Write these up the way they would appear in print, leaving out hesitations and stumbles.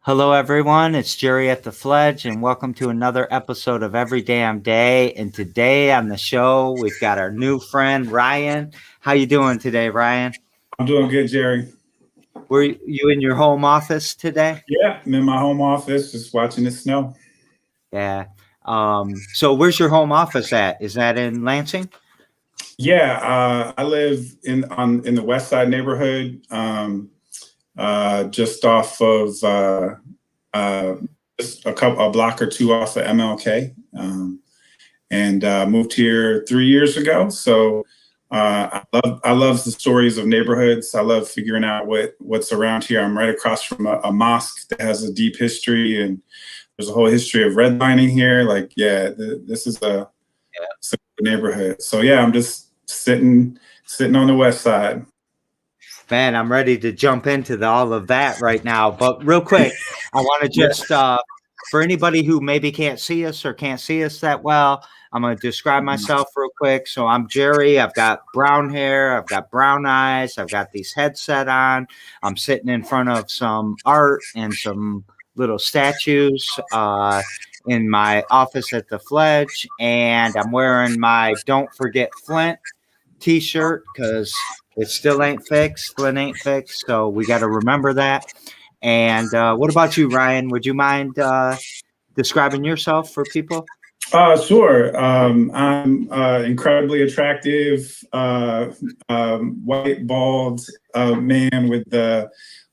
Hello, everyone. It's Jerry at the Fledge, and welcome to another episode of Every Damn Day. And today on the show, we've got our new friend Ryan. How you doing today, Ryan? I'm doing good, Jerry. Were you in your home office today? Yeah, I'm in my home office just watching the snow. Yeah. So where's your home office at? Is that in Lansing? Yeah, I live in the West Side neighborhood, just off of uh, just a block or two off of MLK, and moved here 3 years ago. So I love the stories of neighborhoods. I love figuring out what's around here. I'm right across from a mosque that has a deep history, and there's a whole history of redlining here. Like, yeah, this is a neighborhood. So yeah, I'm just sitting on the West Side. Man, I'm ready to jump into all of that right now. But real quick, I want to just, for anybody who maybe can't see us or can't see us that well, I'm going to describe myself real quick. So I'm Jerry. I've got brown hair. I've got brown eyes. I've got these headset on. I'm sitting in front of some art and some little statues in my office at the Fledge. And I'm wearing my Don't Forget Flint t-shirt because it still ain't fixed. Flint ain't fixed. So we got to remember that. And what about you, Ryan? Would you mind describing yourself for people? Sure. I'm incredibly attractive, white, bald man with the,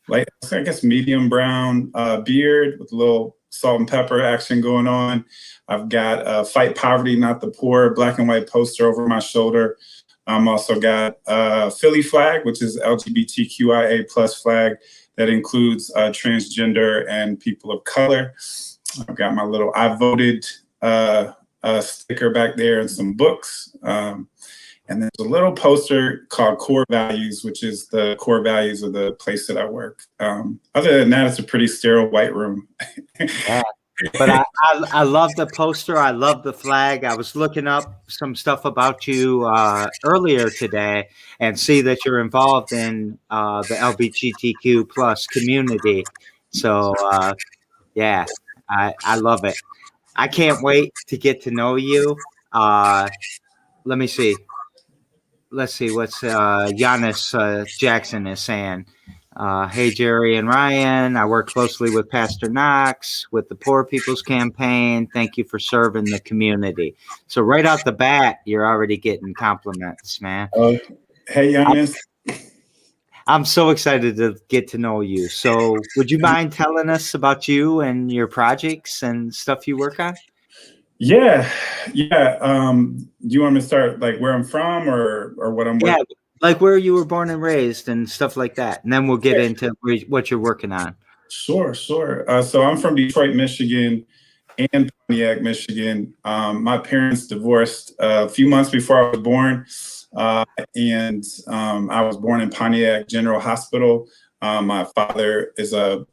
like, I guess, medium brown beard with a little salt and pepper action going on. I've got Fight Poverty, Not the Poor, black and white poster over my shoulder. I'm also got Philly flag, which is LGBTQIA plus flag that includes transgender and people of color. I've got my little I voted sticker back there and some books. And there's a little poster called Core Values, which is the core values of the place that I work. Other than that, it's a pretty sterile white room. Yeah. But I love the poster. I love the flag. I was looking up some stuff about you earlier today and see that you're involved in the LGBTQ plus community. So yeah, I love it. I can't wait to get to know you. Let me see. Let's see what's Giannis Jackson is saying. Hey, Jerry and Ryan, I work closely with Pastor Knox with the Poor People's Campaign. Thank you for serving the community. So right out the bat, you're already getting compliments, man. Hey, Giannis. I'm so excited to get to know you. So would you mind telling us about you and your projects and stuff you work on? Yeah. Do you want me to start like where I'm from or what I'm working? Like where you were born and raised and stuff like that. And then we'll get into what you're working on. Sure. So I'm from Detroit, Michigan and Pontiac, Michigan. My parents divorced a few months before I was born. And I was born in Pontiac General Hospital. My father is a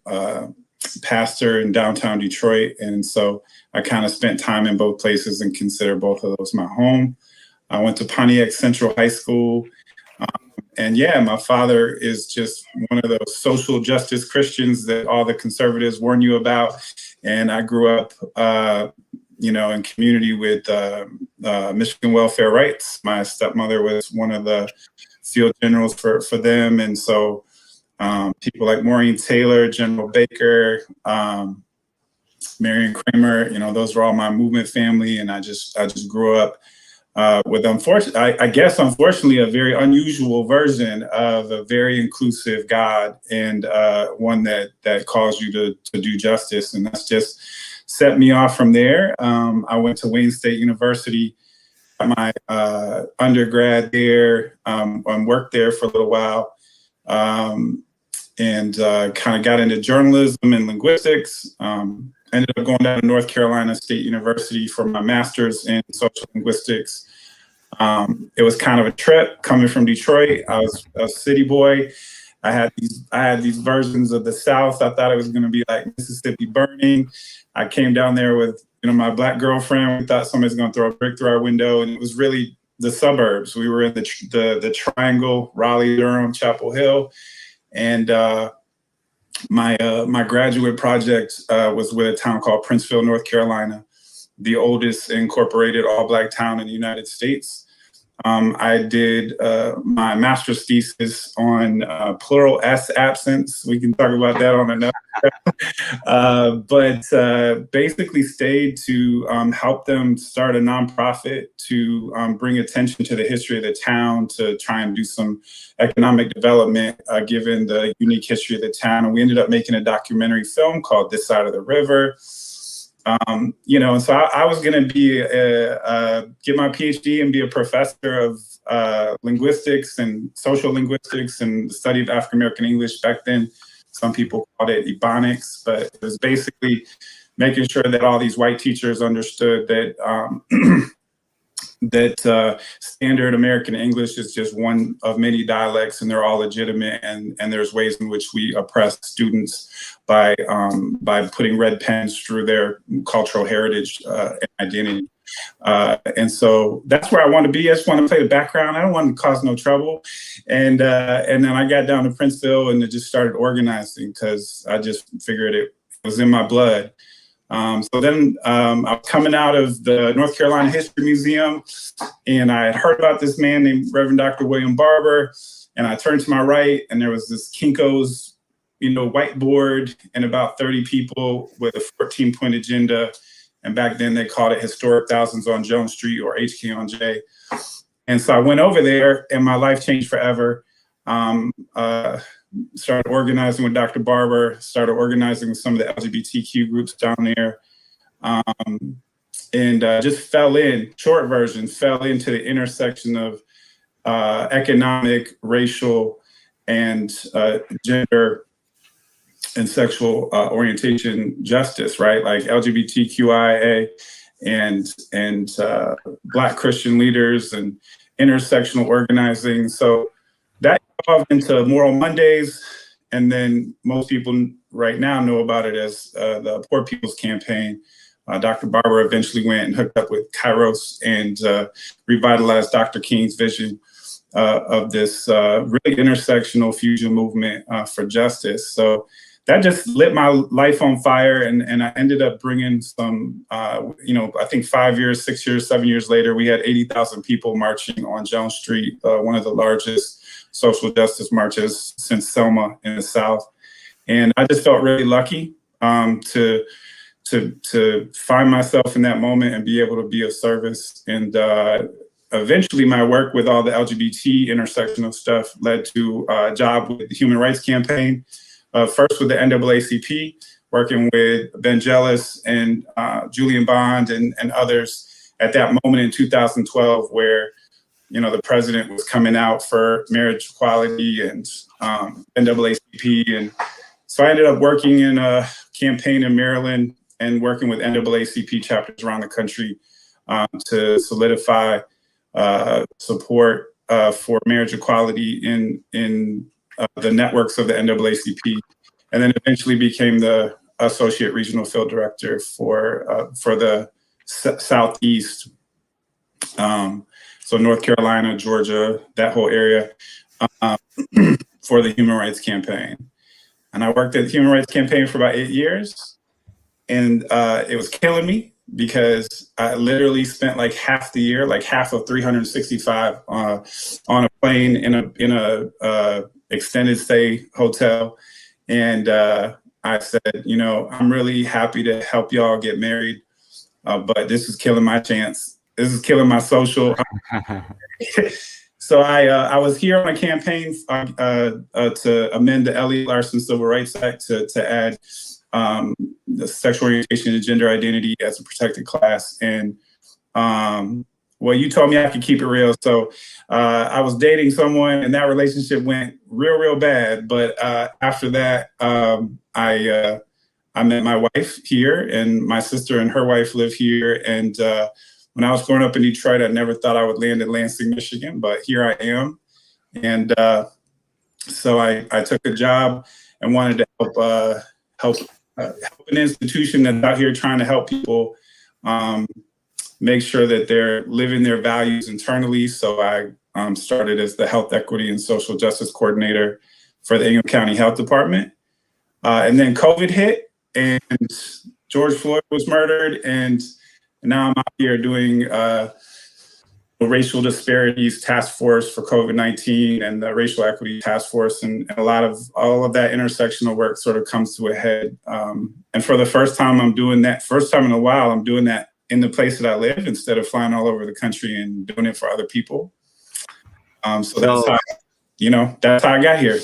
pastor in downtown Detroit. And so I kind of spent time in both places and consider both of those my home. I went to Pontiac Central High School. And yeah, my father is just one of those social justice Christians that all the conservatives warn you about. And I grew up, in community with Michigan Welfare Rights. My stepmother was one of the field generals for them. And so people like Maureen Taylor, General Baker, Marion Kramer, those were all my movement family. And I just grew up with unfortunately, a very unusual version of a very inclusive God and one that calls you to do justice. And that's just set me off from there. I went to Wayne State University, got my undergrad there, and worked there for a little while, and kind of got into journalism and linguistics. Ended up going down to North Carolina State University for my master's in social linguistics. It was kind of a trip coming from Detroit. I was a city boy. I had these versions of the South. I thought it was going to be like Mississippi burning. I came down there with my Black girlfriend. We thought somebody's going to throw a brick through our window, and it was really the suburbs. We were in the Triangle, Raleigh, Durham, Chapel Hill, and my graduate project was with a town called Princeville, North Carolina, the oldest incorporated all-Black town in the United States. I did my master's thesis on plural S absence. We can talk about that on another. But basically stayed to help them start a nonprofit to bring attention to the history of the town, to try and do some economic development given the unique history of the town. And we ended up making a documentary film called This Side of the River. And so I was going to be get my PhD and be a professor of linguistics and social linguistics and the study of African American English. Back then, some people called it Ebonics, but it was basically making sure that all these white teachers understood that that standard American English is just one of many dialects, and they're all legitimate. And there's ways in which we oppress students by putting red pens through their cultural heritage and identity. And so that's where I want to be. I just want to play the background. I don't want to cause no trouble. And then I got down to Princeville and just started organizing because I just figured it was in my blood. So then I was coming out of the North Carolina History Museum, and I had heard about this man named Reverend Dr. William Barber, and I turned to my right, and there was this Kinko's, whiteboard and about 30 people with a 14-point agenda. And back then they called it Historic Thousands on Jones Street, or HK on J. And so I went over there, and my life changed forever. Started organizing with Dr. Barber, started organizing with some of the LGBTQ groups down there, and just fell into the intersection of economic, racial, and gender and sexual orientation justice, right? Like LGBTQIA and Black Christian leaders and intersectional organizing. So that evolved into Moral Mondays, and then most people right now know about it as the Poor People's Campaign. Dr. Barber eventually went and hooked up with Kairos and revitalized Dr. King's vision of this really intersectional fusion movement for justice. So that just lit my life on fire, and I ended up bringing some, I think 5 years, 6 years, 7 years later, we had 80,000 people marching on Jones Street, one of the largest social justice marches since Selma in the South. And I just felt really lucky to find myself in that moment and be able to be of service. And eventually my work with all the LGBT intersectional stuff led to a job with the Human Rights Campaign, first with the NAACP, working with Ben Jealous and Julian Bond and others at that moment in 2012, where the president was coming out for marriage equality and NAACP. And so I ended up working in a campaign in Maryland and working with NAACP chapters around the country to solidify support for marriage equality in the networks of the NAACP, and then eventually became the associate regional field director for the Southeast. So North Carolina, Georgia, that whole area, for the Human Rights Campaign. And I worked at the Human Rights Campaign for about 8 years, and it was killing me because I literally spent like half the year, like half of 365 on a plane in a extended stay hotel. And I said, I'm really happy to help y'all get married, but this is killing my chance. This is killing my social. So I was here on a campaign to amend the Elliott Larson Civil Rights Act to add the sexual orientation and gender identity as a protected class. And well, you told me I could keep it real. So I was dating someone, and that relationship went real bad. But after that, I met my wife here, and my sister and her wife live here. And when I was growing up in Detroit, I never thought I would land in Lansing, Michigan, but here I am. And so I took a job and wanted to help an institution that's out here trying to help people make sure that they're living their values internally. So I started as the Health Equity and Social Justice Coordinator for the Ingham County Health Department. And then COVID hit, and George Floyd was murdered, and now I'm out here doing racial disparities task force for COVID-19 and the racial equity task force, and a lot of all of that intersectional work sort of comes to a head. And for the first time in a while, I'm doing that in the place that I live instead of flying all over the country and doing it for other people. So that's how I got here.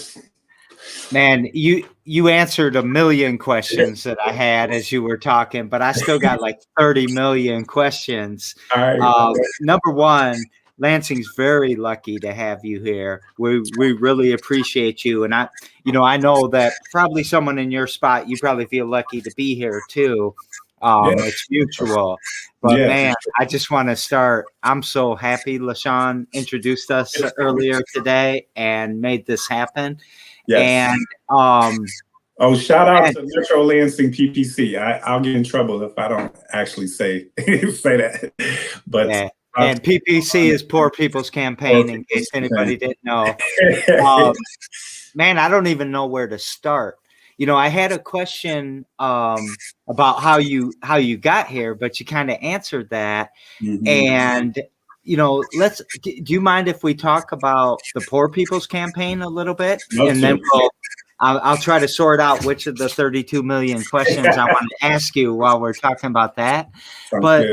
Man, you answered a million questions that I had as you were talking, but I still got like 30 million questions. All right. Number one, Lansing's very lucky to have you here. We really appreciate you. And I know that probably someone in your spot, you probably feel lucky to be here too. It's mutual. But man, I just want to start. I'm so happy LaShawn introduced us earlier today and made this happen. Yes. And shout out to Metro Lansing PPC. I'll get in trouble if I don't actually say that. But yeah. And PPC is Poor People's Campaign, in case anybody didn't know. Man, I don't even know where to start. I had a question about how you got here, but you kind of answered that. Mm-hmm. And do you mind if we talk about the Poor People's Campaign a little bit? And then I'll try to sort out which of the 32 million questions I want to ask you while we're talking about that. But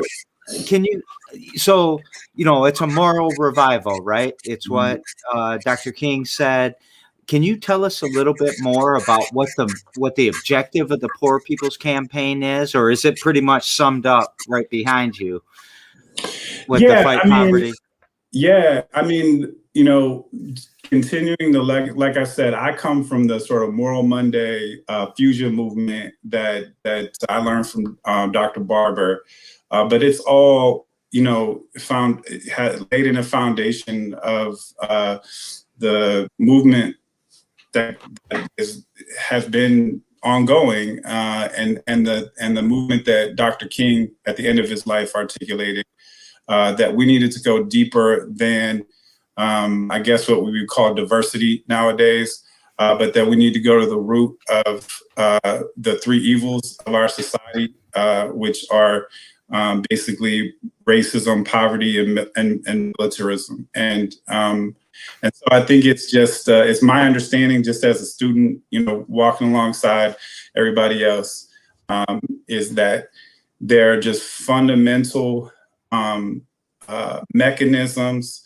can you, so, it's a moral revival, right? It's what Dr. King said. Can you tell us a little bit more about what the objective of the Poor People's Campaign is, or is it pretty much summed up right behind you with the fight poverty? Continuing like I said, I come from the sort of Moral Monday fusion movement that I learned from Dr. Barber, but it's all laid in a foundation of the movement that has been ongoing, and the movement that Dr. King at the end of his life articulated, that we needed to go deeper than I guess what we would call diversity nowadays, but that we need to go to the root of the three evils of our society, which are basically racism, poverty, and militarism. And so I think it's just, it's my understanding just as a student, walking alongside everybody else, is that there are just fundamental mechanisms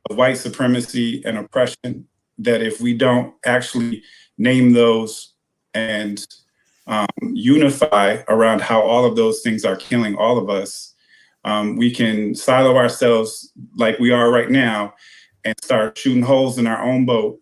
of white supremacy and oppression that if we don't actually name those and unify around how all of those things are killing all of us, we can silo ourselves like we are right now and start shooting holes in our own boat,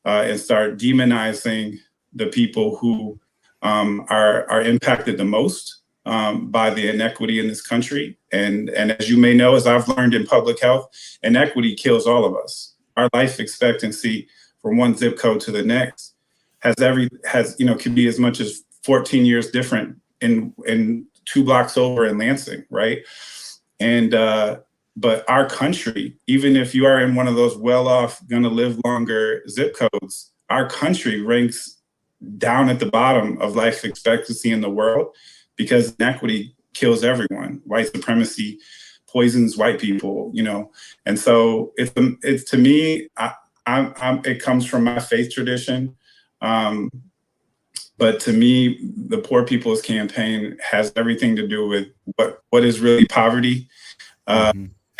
and start demonizing the people who are impacted the most by the inequity in this country. And as you may know, as I've learned in public health, inequity kills all of us. Our life expectancy from one zip code to the next can be as much as 14 years different in 2 blocks over in Lansing, right? And but our country, even if you are in one of those well-off, gonna live longer zip codes, our country ranks down at the bottom of life expectancy in the world because inequity kills everyone. White supremacy poisons white people, And so it's to me, it comes from my faith tradition. But to me, the Poor People's Campaign has everything to do with what is really poverty,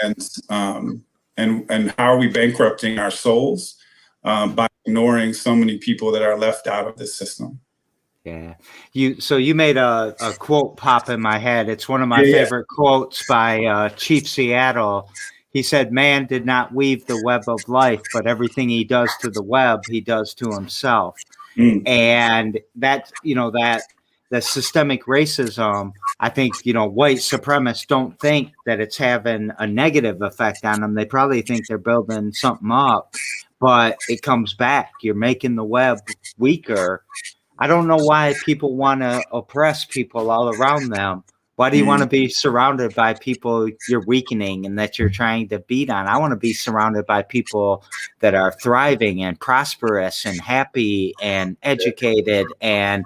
and how are we bankrupting our souls by ignoring so many people that are left out of this system. Yeah, you made a quote pop in my head. It's one of my favorite quotes by Chief Seattle. He said, "Man did not weave the web of life, but everything he does to the web, he does to himself." And that, that the systemic racism, I think, white supremacists don't think that it's having a negative effect on them. They probably think they're building something up, but it comes back. You're making the web weaker. I don't know why people want to oppress people all around them, Why do you want to be surrounded by people you're weakening and that you're trying to beat on? I want to be surrounded by people that are thriving and prosperous and happy and educated and,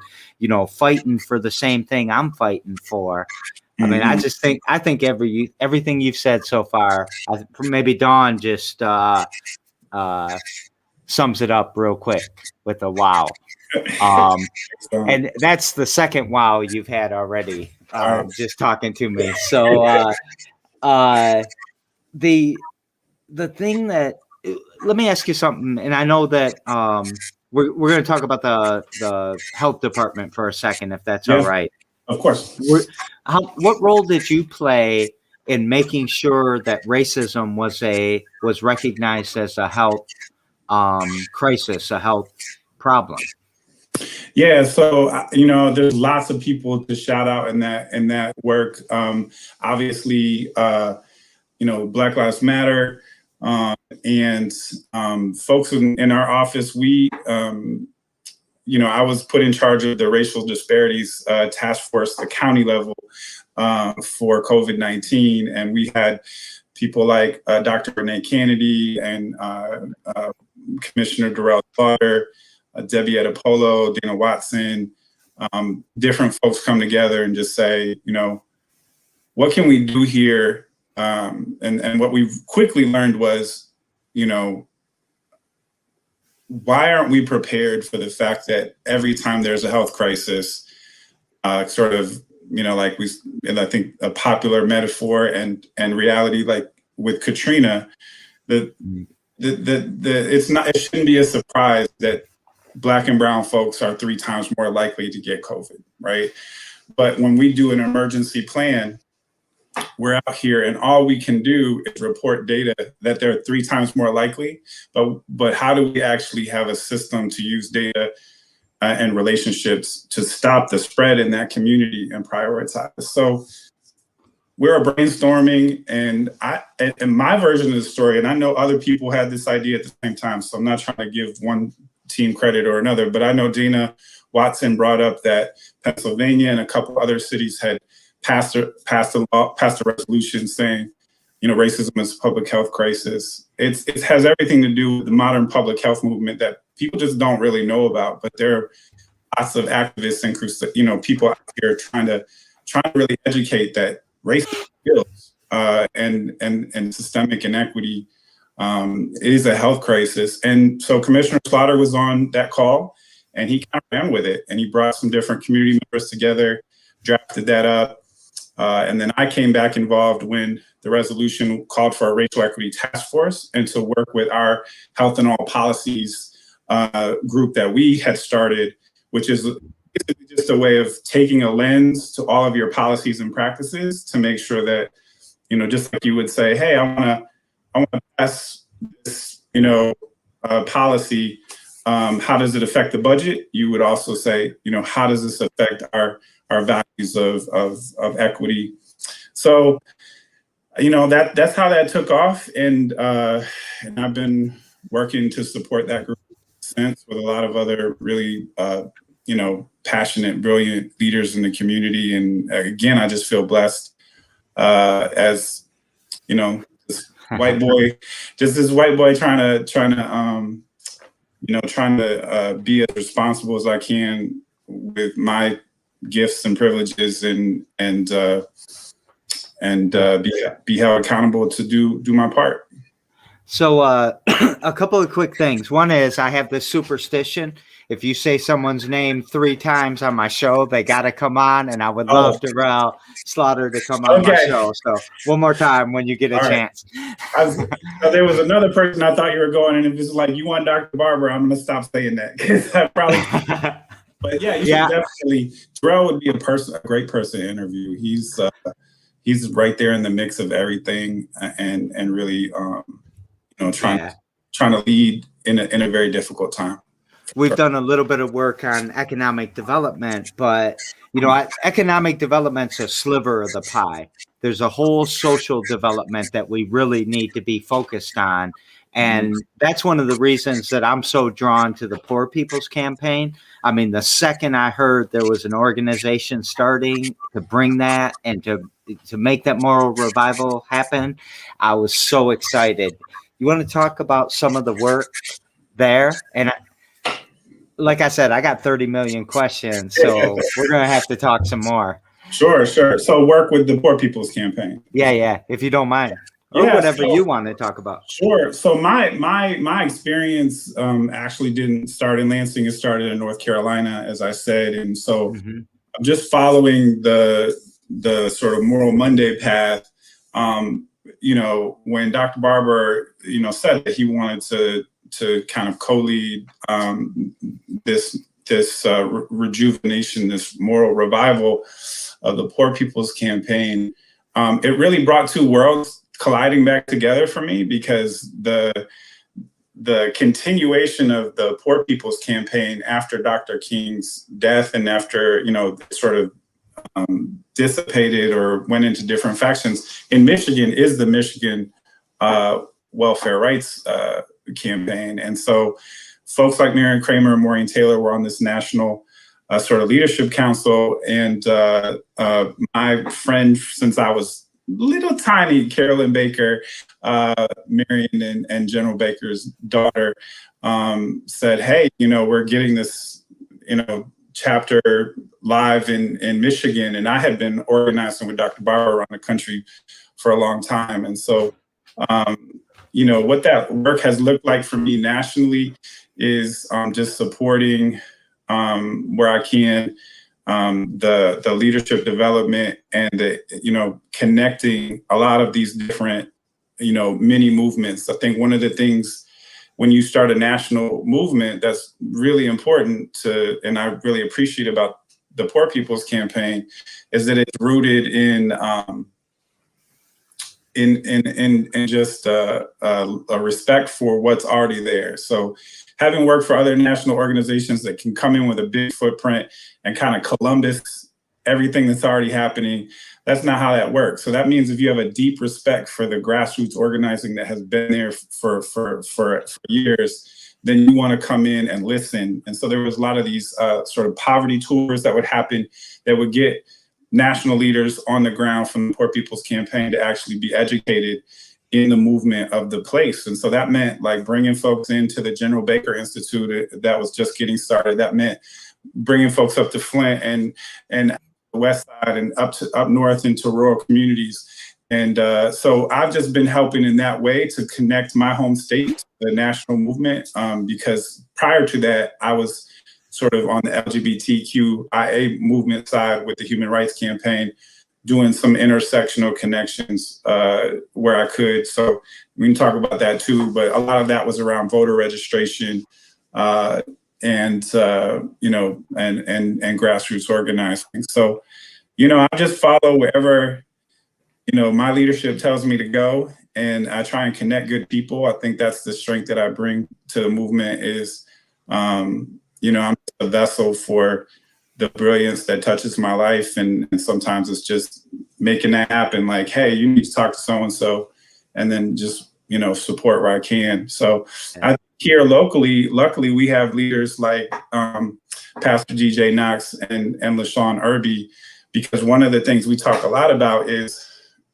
fighting for the same thing I'm fighting for. I mean, I think everything you've said so far, maybe Dawn just sums it up real quick with a wow. And that's the second wow you've had already, just talking to me. So the thing that, let me ask you something, and I know that we're going to talk about the health department for a second, if that's all right. Of course. What role did you play in making sure that racism was recognized as a health crisis, a health problem? Yeah, so there's lots of people to shout out in that work. Obviously, Black Lives Matter, and folks in our office. I was put in charge of the racial disparities task force, the county level, for COVID-19, and we had people like Dr. Renee Kennedy and Commissioner Darrell Slaughter, Debbie Adipolo, Dana Watson, different folks come together and just say, what can we do here? And what we quickly learned was, why aren't we prepared for the fact that every time there's a health crisis, sort of, and I think a popular metaphor and reality, like with Katrina, it shouldn't be a surprise that Black and brown folks are 3 times more likely to get COVID, right? But when we do an emergency plan, we're out here and all we can do is report data that they're 3 times more likely. But how do we actually have a system to use data and relationships to stop the spread in that community and prioritize? So we're brainstorming, and my version of the story, and I know other people had this idea at the same time, so I'm not trying to give one team credit or another, but I know Dana Watson brought up that Pennsylvania and a couple other cities had passed a resolution saying, racism is a public health crisis. It has everything to do with the modern public health movement that people just don't really know about, but there are lots of activists and people out here trying to really educate that racism kills, and systemic inequity is a health crisis. And so Commissioner Slaughter was on that call, and he kind of ran with it, and he brought some different community members together, drafted that up. And then I came back involved when the resolution called for a racial equity task force and to work with our health and all policies group that we had started, which is just a way of taking a lens to all of your policies and practices to make sure that, just like you would say, hey, I want to pass this, policy. How does it affect the budget? You would also say, how does this affect our values of equity? So, that's how that took off, and I've been working to support that group since, with a lot of other really passionate, brilliant leaders in the community. And again, I just feel blessed as this white boy, trying to be as responsible as I can with my gifts and privileges, and be held accountable to do my part. So a couple of quick things. One is, I have this superstition: if you say someone's name 3 times on my show, they got to come on, and I would love Darrell Slaughter to come on my show. So one more time when you get a chance. There was another person I thought you were going, and if it's like you want Dr. Barber, I'm going to stop saying that, because I probably. But yeah, you should definitely. Darrell would be a great person to interview. He's right there in the mix of everything, and really trying to lead in a very difficult time. We've done a little bit of work on economic development, but economic development's a sliver of the pie. There's a whole social development that we really need to be focused on. And that's one of the reasons that I'm so drawn to the Poor People's Campaign. I mean, the second I heard there was an organization starting to bring that and to make that moral revival happen, I was so excited. You want to talk about some of the work there? And like I said, I got 30 million questions, so we're going to have to talk some more. Sure. So work with the Poor People's Campaign. Yeah, if you don't mind. Or whatever you want to talk about. Sure. So my experience actually didn't start in Lansing. It started in North Carolina, as I said. And so I'm just following the sort of Moral Monday path. When Dr. Barber, said that he wanted to kind of co-lead this rejuvenation, this moral revival of the Poor People's Campaign, it really brought two worlds colliding back together for me, because the continuation of the Poor People's Campaign after Dr. King's death and after, sort of dissipated or went into different factions in Michigan is the Michigan Welfare Rights Campaign. And so folks like Marion Kramer and Maureen Taylor were on this national sort of leadership council. And my friend, since I was little tiny, Carolyn Baker, Marion and General Baker's daughter, said, hey, we're getting this, chapter live in Michigan. And I had been organizing with Dr. Barber around the country for a long time. And so, what that work has looked like for me nationally is just supporting where I can, the leadership development and connecting a lot of these different, mini movements. I think one of the things when you start a national movement that's really important to, and I really appreciate about the Poor People's Campaign, is that it's rooted in just a respect for what's already there. So having worked for other national organizations that can come in with a big footprint and kind of Columbus everything that's already happening, that's not how that works. So that means if you have a deep respect for the grassroots organizing that has been there for years, then you want to come in and listen. And so there was a lot of these sort of poverty tours that would happen that would get national leaders on the ground from the Poor People's Campaign to actually be educated in the movement of the place. And so that meant like bringing folks into the General Baker Institute that was just getting started. That meant bringing folks up to Flint and the West Side and up north into rural communities. And so I've just been helping in that way to connect my home state to the national movement, because prior to that, I was sort of on the LGBTQIA movement side with the Human Rights Campaign, doing some intersectional connections where I could. So we can talk about that too, but a lot of that was around voter registration and grassroots organizing. So, I just follow wherever, my leadership tells me to go, and I try and connect good people. I think that's the strength that I bring to the movement is, I'm a vessel for the brilliance that touches my life. And sometimes it's just making that happen. Like, hey, you need to talk to so-and-so, and then just, support where I can. So I here locally, luckily we have leaders like Pastor DJ Knox and LaShawn Irby, because one of the things we talk a lot about is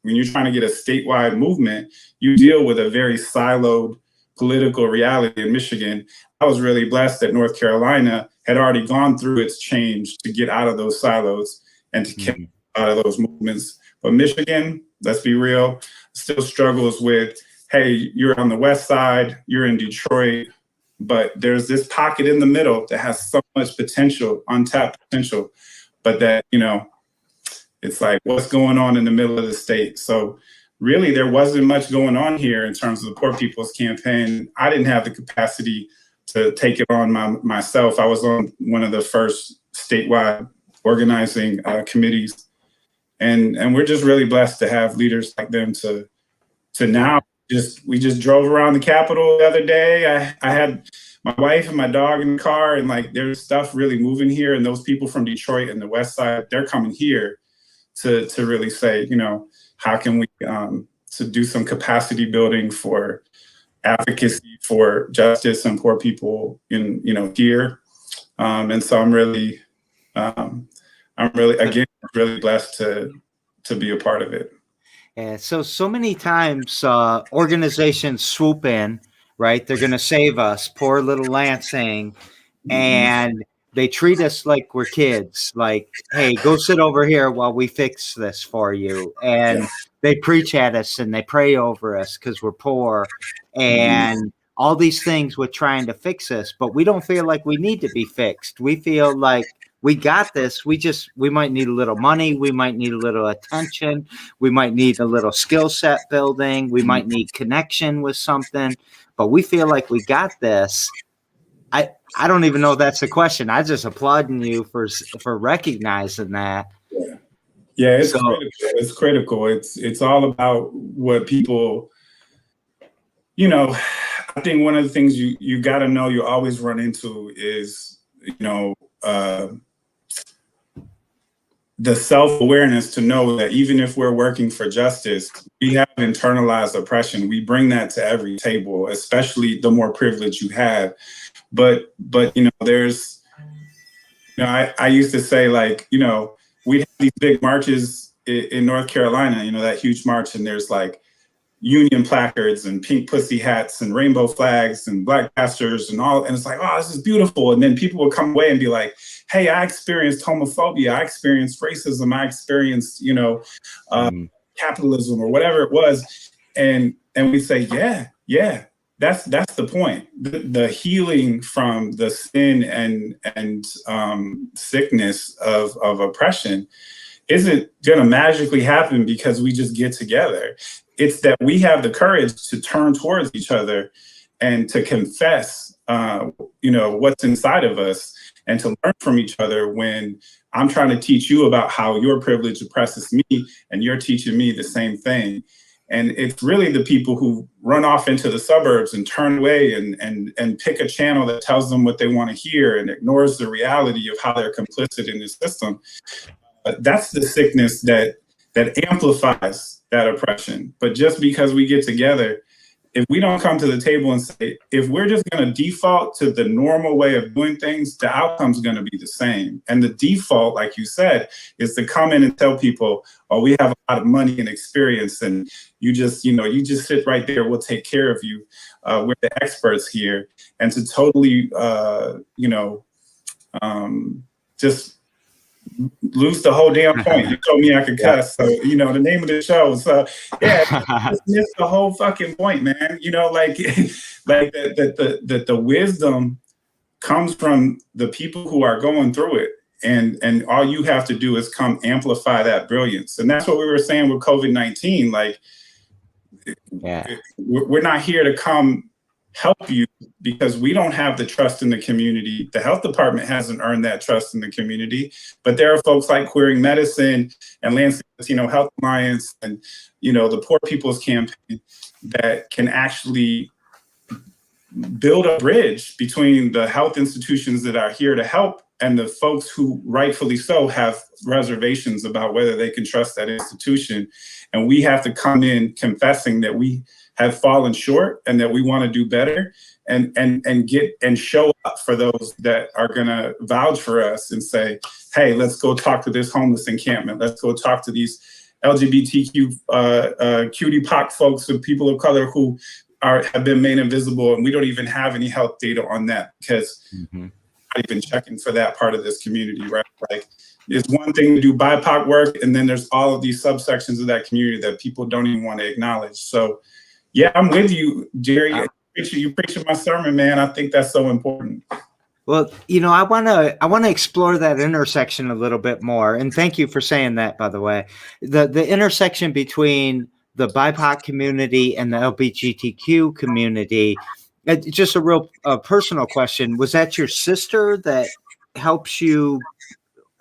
when you're trying to get a statewide movement, you deal with a very siloed political reality in Michigan. I was really blessed that North Carolina had already gone through its change to get out of those silos and to get out of those movements. But Michigan, let's be real, still struggles with, hey, you're on the West Side, you're in Detroit, but there's this pocket in the middle that has so much potential, untapped potential, but that, it's like, what's going on in the middle of the state? So really, there wasn't much going on here in terms of the Poor People's Campaign. I didn't have the capacity to take it on myself. I was on one of the first statewide organizing committees. And we're just really blessed to have leaders like them to now we just drove around the Capitol the other day. I had my wife and my dog in the car, and like there's stuff really moving here. And those people from Detroit and the West Side, they're coming here to really say, how can we to do some capacity building for advocacy for justice and poor people in, here. And so again, really blessed to be a part of it. Yeah, so many times organizations swoop in, right? They're going to save us, poor little Lansing, and they treat us like we're kids. Like, hey, go sit over here while we fix this for you. And they preach at us and they pray over us because we're poor, and all these things with trying to fix us. But we don't feel like we need to be fixed. We feel like we got this. We might need a little money. We might need a little attention. We might need a little skill set building. We might need connection with something, but we feel like we got this. I don't even know if that's the question. I just applauding you for recognizing that. Yeah, it's critical. It's critical. It's all about what people, I think one of the things you got to know you always run into is, the self-awareness to know that even if we're working for justice, we have internalized oppression. We bring that to every table, especially the more privilege you have. But there's, I used to say, like, we have these big marches in North Carolina, that huge march, and there's like union placards and pink pussy hats and rainbow flags and black pastors and all. And it's like, oh, this is beautiful. And then people would come away and be like, hey, I experienced homophobia. I experienced racism. I experienced, capitalism or whatever it was. And we say, yeah, that's the point. The healing from the sin and sickness of oppression isn't going to magically happen because we just get together. It's that we have the courage to turn towards each other and to confess, what's inside of us, and to learn from each other when I'm trying to teach you about how your privilege oppresses me and you're teaching me the same thing. And it's really the people who run off into the suburbs and turn away and pick a channel that tells them what they want to hear and ignores the reality of how they're complicit in the system. That's the sickness that amplifies that oppression. But just because we get together, if we don't come to the table and say, if we're just going to default to the normal way of doing things, the outcome's going to be the same. And the default, like you said, is to come in and tell people, oh, we have a lot of money and experience, and you just sit right there. We'll take care of you. We're the experts here. And to totally, just lose the whole damn point. You told me I could cuss, so the name of the show. So yeah, just miss the whole fucking point, man. Like that the wisdom comes from the people who are going through it, and all you have to do is come amplify that brilliance. And that's what we were saying with COVID-19. Like, we're not here to come help you because we don't have the trust in the community. The health department hasn't earned that trust in the community, but there are folks like Queering Medicine and Lansing Latino Health Alliance and the Poor People's Campaign that can actually build a bridge between the health institutions that are here to help and the folks who rightfully so have reservations about whether they can trust that institution. And we have to come in confessing that we have fallen short and that we want to do better and show up for those that are going to vouch for us and say, hey, let's go talk to this homeless encampment. Let's go talk to these LGBTQ cutie pock folks and people of color who have been made invisible. And we don't even have any health data on that because we're not even checking for that part of this community, right? Like, it's one thing to do BIPOC work, and then there's all of these subsections of that community that people don't even want to acknowledge. So yeah, I'm with you, Jerry. You preaching my sermon, man. I think that's so important. Well, I want to explore that intersection a little bit more. And thank you for saying that, by the way. The intersection between the BIPOC community and the LGBTQ community. Just a real personal question. Was that your sister that helps you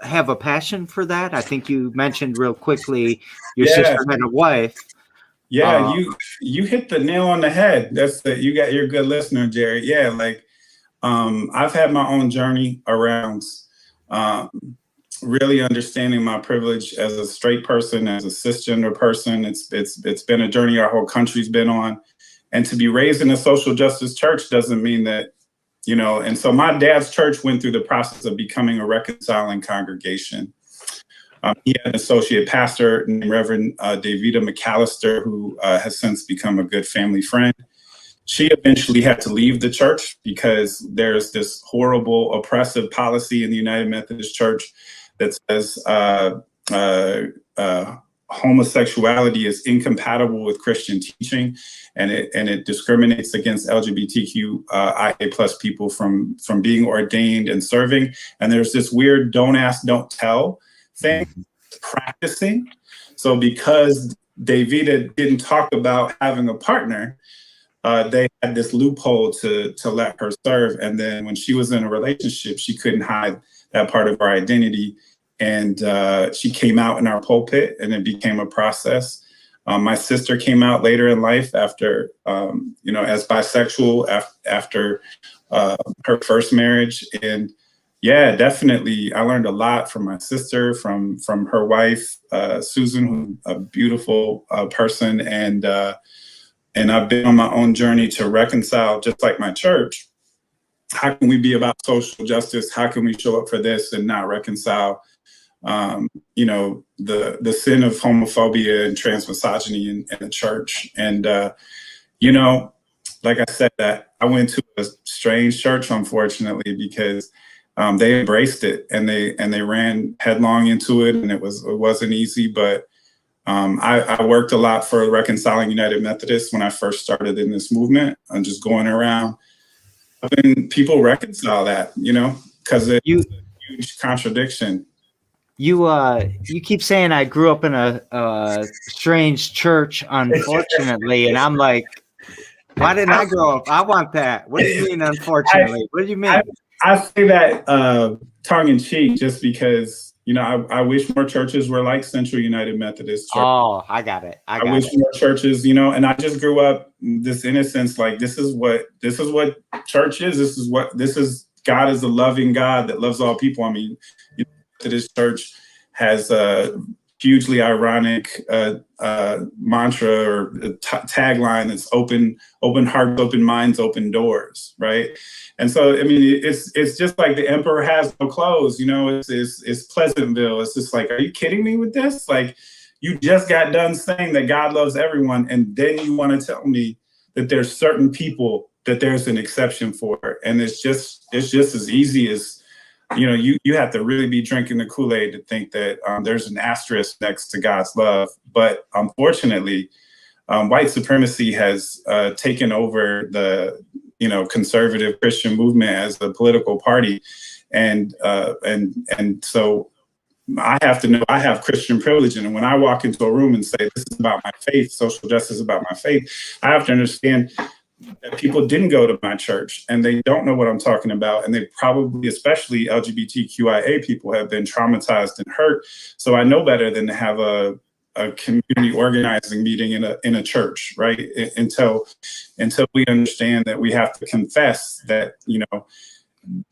have a passion for that? I think you mentioned real quickly your sister had a wife. Yeah, you hit the nail on the head. You're a good listener, Jerry. Yeah, like I've had my own journey around really understanding my privilege as a straight person, as a cisgender person. It's been a journey our whole country's been on, And to be raised in a social justice church doesn't mean that, and so my dad's church went through the process of becoming a reconciling congregation. He had an associate pastor named Reverend Davida McAllister, who has since become a good family friend. She eventually had to leave the church because there's this horrible oppressive policy in the United Methodist Church that says homosexuality is incompatible with Christian teaching, and it discriminates against LGBTQIA plus people from being ordained and serving. And there's this weird don't ask, don't tell thing practicing. So because Davida didn't talk about having a partner, they had this loophole to let her serve. And then when she was in a relationship, she couldn't hide that part of her identity. And she came out in our pulpit, and it became a process. My sister came out later in life after, as bisexual after her first marriage. And yeah, definitely, I learned a lot from my sister, from her wife, Susan, who's a beautiful person. And I've been on my own journey to reconcile, just like my church. How can we be about social justice? How can we show up for this and not reconcile the sin of homophobia and transmisogyny in the church? And, like I said, that I went to a strange church, unfortunately, because they embraced it and they ran headlong into it, and it wasn't easy. But I worked a lot for Reconciling United Methodist when I first started in this movement. I'm just going around helping people reconcile that, because it's a huge contradiction. You keep saying I grew up in a strange church, unfortunately, and I'm like, why didn't I grow up? I want that. What do you mean, unfortunately? What do you mean? I say that tongue in cheek, just because I wish more churches were like Central United Methodist Church. Oh, I got it. I wish more churches, and I just grew up this innocence, like this is what church is. This is God is a loving God that loves all people. I mean, Methodist Church has a hugely ironic mantra or tagline that's open hearts, open minds, open doors, right? And so, I mean, it's just like the emperor has no clothes, it's Pleasantville. It's just like, are you kidding me with this? Like, you just got done saying that God loves everyone, and then you want to tell me that there's certain people that there's an exception for. And it's just as easy as, you have to really be drinking the Kool-Aid to think that there's an asterisk next to God's love. But unfortunately, white supremacy has taken over the conservative Christian movement as a political party, and so I have to know I have Christian privilege, and when I walk into a room and say this is about my faith, social justice is about my faith, I have to understand that people didn't go to my church and they don't know what I'm talking about. And they probably, especially LGBTQIA people, have been traumatized and hurt. So I know better than to have a community organizing meeting in a church, right? Until we understand that we have to confess that,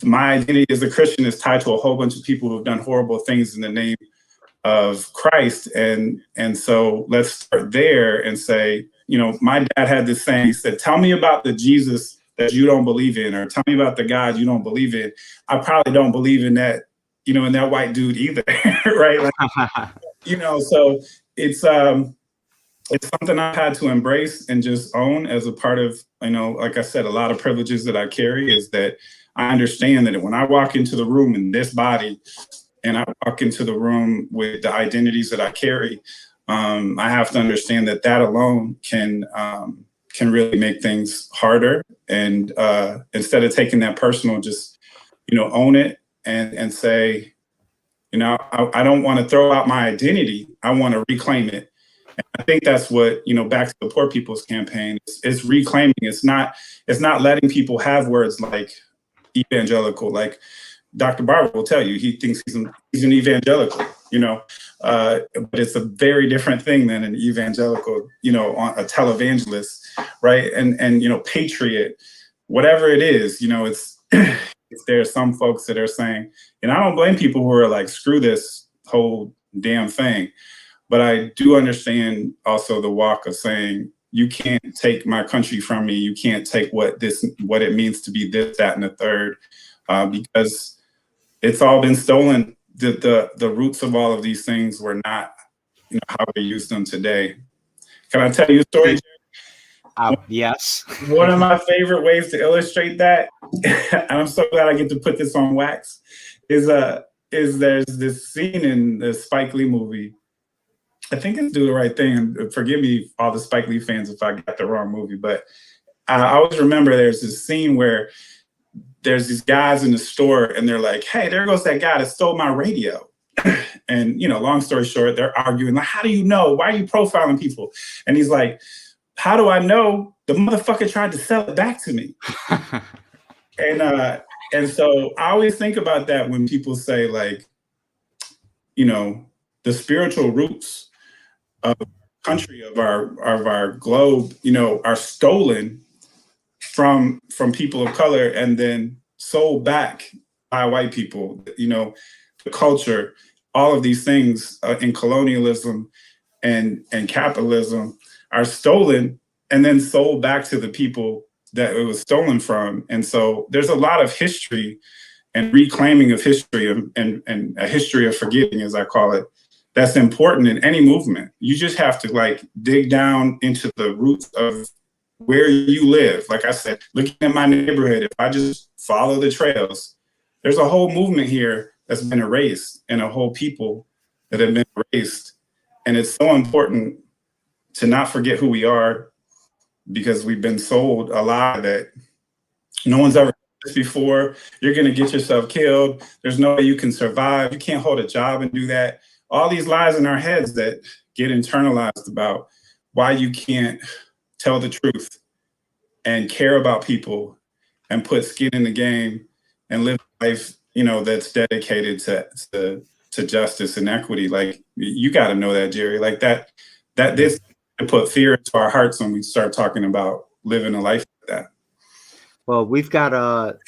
my identity as a Christian is tied to a whole bunch of people who have done horrible things in the name of Christ. And so let's start there and say, my dad had this saying. He said, tell me about the Jesus that you don't believe in, or tell me about the God you don't believe in. I probably don't believe in that, in that white dude either, right? Like, so it's something I've had to embrace and just own as a part of, like I said, a lot of privileges that I carry is that I understand that when I walk into the room in this body and I walk into the room with the identities that I carry, I have to understand that alone can really make things harder. And instead of taking that personal, just, own it and say, I don't want to throw out my identity. I want to reclaim it. And I think that's what, back to the Poor People's Campaign, it's reclaiming. It's not letting people have words like evangelical, like Dr. Barber will tell you, he thinks he's an evangelical, but it's a very different thing than an evangelical, on a televangelist, right? And patriot, whatever it is, it's there are some folks that are saying, and I don't blame people who are like, screw this whole damn thing. But I do understand also the walk of saying, you can't take my country from me. You can't take what it means to be this, that, and the third, because it's all been stolen. The roots of all of these things were not, how we use them today. Can I tell you a story? Yes. One of my favorite ways to illustrate that, and I'm so glad I get to put this on wax, is there's this scene in the Spike Lee movie. I think it's Do the Right Thing. Forgive me, all the Spike Lee fans, if I got the wrong movie, but I always remember there's this scene where there's these guys in the store and they're like, hey, there goes that guy that stole my radio. And, long story short, they're arguing, like, how do you know? Why are you profiling people? And he's like, how do I know? The motherfucker tried to sell it back to me. And so I always think about that when people say, like, the spiritual roots of the country, of our globe, are stolen from people of color and then sold back by white people. The culture, all of these things in colonialism and capitalism are stolen and then sold back to the people that it was stolen from. And so there's a lot of history and reclaiming of history and a history of forgetting, as I call it, that's important in any movement. You just have to dig down into the roots of where you live. Like I said, looking at my neighborhood, if I just follow the trails, there's a whole movement here that's been erased and a whole people that have been erased. And it's so important to not forget who we are, because we've been sold a lie that no one's ever done this before. You're going to get yourself killed. There's no way you can survive. You can't hold a job and do that. All these lies in our heads that get internalized about why you can't tell the truth and care about people and put skin in the game and live a life, that's dedicated to justice and equity. Like, you got to know that, Jerry, like that this to put fear into our hearts when we start talking about living a life like that. Well, we've got a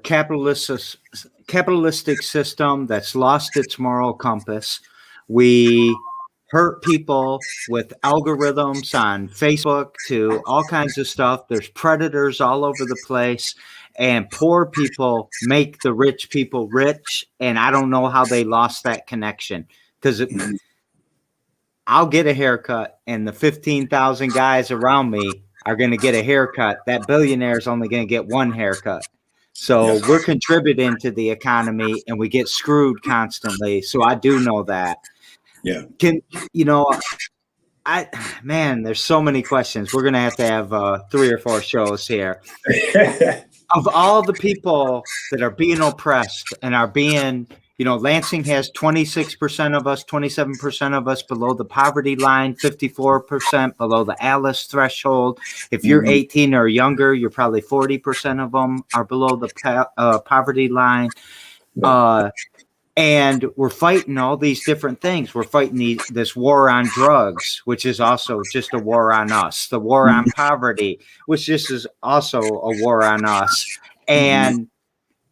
capitalistic system that's lost its moral compass. We hurt people with algorithms on Facebook to all kinds of stuff. There's predators all over the place, and poor people make the rich people rich. And I don't know how they lost that connection, because I'll get a haircut and the 15,000 guys around me are going to get a haircut. That billionaire is only going to get one haircut. So we're contributing to the economy and we get screwed constantly. So I do know that. Yeah. There's so many questions. We're going to have 3 or 4 shows here. Of all the people that are being oppressed and are being, Lansing has 26% of us, 27% of us below the poverty line, 54% below the Alice threshold. If you're 18 or younger, you're probably 40% of them are below the poverty line. And we're fighting all these different things. We're fighting this war on drugs, which is also just a war on us. The war on poverty, which just is also a war on us. And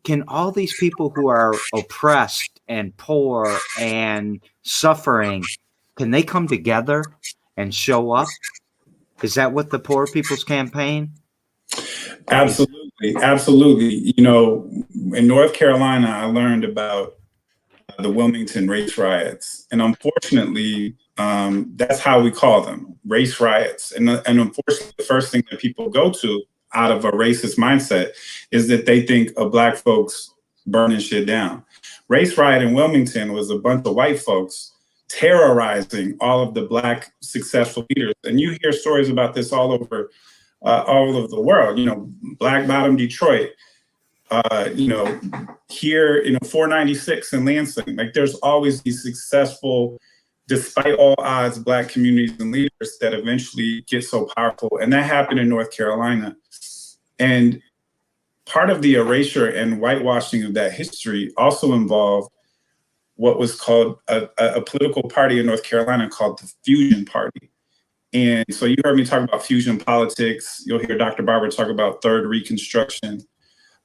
can all these people who are oppressed and poor and suffering, can they come together and show up? Is that what the Poor People's Campaign? Absolutely. Absolutely. In North Carolina, I learned about the Wilmington race riots. And unfortunately, that's how we call them, race riots. And unfortunately, the first thing that people go to out of a racist mindset is that they think of Black folks burning shit down. Race riot in Wilmington was a bunch of white folks terrorizing all of the Black successful leaders. And you hear stories about this all over the world, Black Bottom Detroit, here, 496 in Lansing. Like, there's always these successful, despite all odds, Black communities and leaders that eventually get so powerful. And that happened in North Carolina. And part of the erasure and whitewashing of that history also involved what was called a political party in North Carolina called the Fusion Party. And so you heard me talk about fusion politics. You'll hear Dr. Barber talk about third Reconstruction.